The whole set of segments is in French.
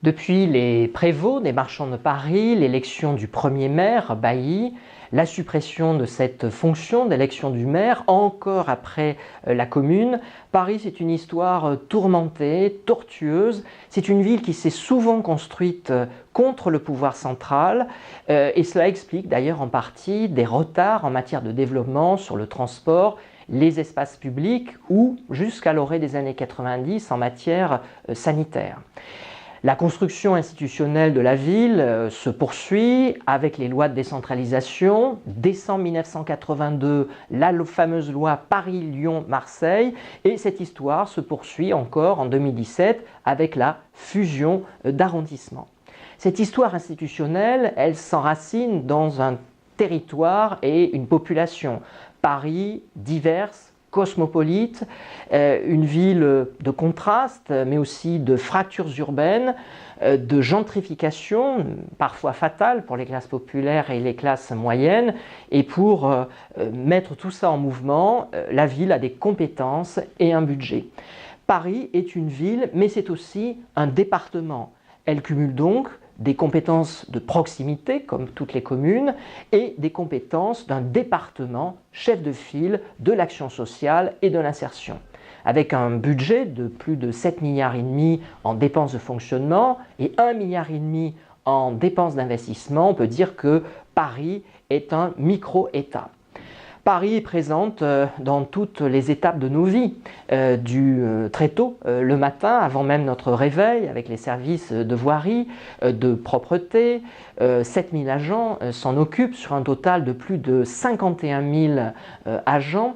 Depuis les prévôts des marchands de Paris, l'élection du premier maire, Bailly, la suppression de cette fonction d'élection du maire, encore après la Commune, Paris c'est une histoire tourmentée, tortueuse. C'est une ville qui s'est souvent construite contre le pouvoir central et cela explique d'ailleurs en partie des retards en matière de développement sur le transport, les espaces publics ou jusqu'à l'orée des années 90 en matière sanitaire. La construction institutionnelle de la ville se poursuit avec les lois de décentralisation. Décembre 1982, la fameuse loi Paris-Lyon-Marseille. Et cette histoire se poursuit encore en 2017 avec la fusion d'arrondissements. Cette histoire institutionnelle, elle s'enracine dans un territoire et une population. Paris diverse, cosmopolite, une ville de contraste, mais aussi de fractures urbaines, de gentrification, parfois fatale pour les classes populaires et les classes moyennes. Et pour mettre tout ça en mouvement, la ville a des compétences et un budget. Paris est une ville, mais c'est aussi un département. Elle cumule donc des compétences de proximité, comme toutes les communes, et des compétences d'un département chef de file de l'action sociale et de l'insertion. Avec un budget de plus de 7,5 milliards en dépenses de fonctionnement et 1,5 milliard en dépenses d'investissement, on peut dire que Paris est un micro-État. Paris est présente dans toutes les étapes de nos vies, très tôt le matin, avant même notre réveil, avec les services de voirie, de propreté. 7000 agents s'en occupent sur un total de plus de 51 000 agents.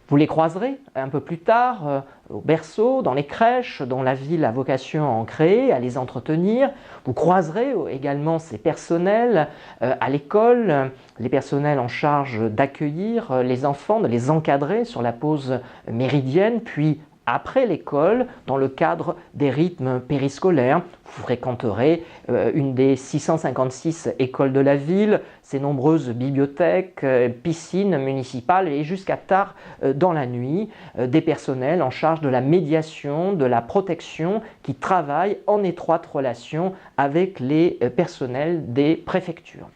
Vous les croiserez un peu plus tard au berceau, dans les crèches dont la ville a vocation à en créer, à les entretenir. Vous croiserez également ces personnels à l'école, les personnels en charge d'accueillir les enfants, de les encadrer sur la pause méridienne, puis après l'école, dans le cadre des rythmes périscolaires. Vous fréquenterez une des 656 écoles de la ville, ses nombreuses bibliothèques, piscines municipales et jusqu'à tard dans la nuit, des personnels en charge de la médiation, de la protection, qui travaillent en étroite relation avec les personnels des préfectures.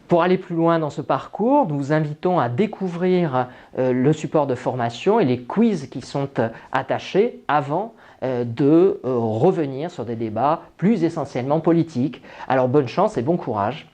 Pour aller plus loin dans ce parcours, nous vous invitons à découvrir le support de formation et les quiz qui sont attachés avant de revenir sur des débats plus essentiellement politiques. Alors bonne chance et bon courage.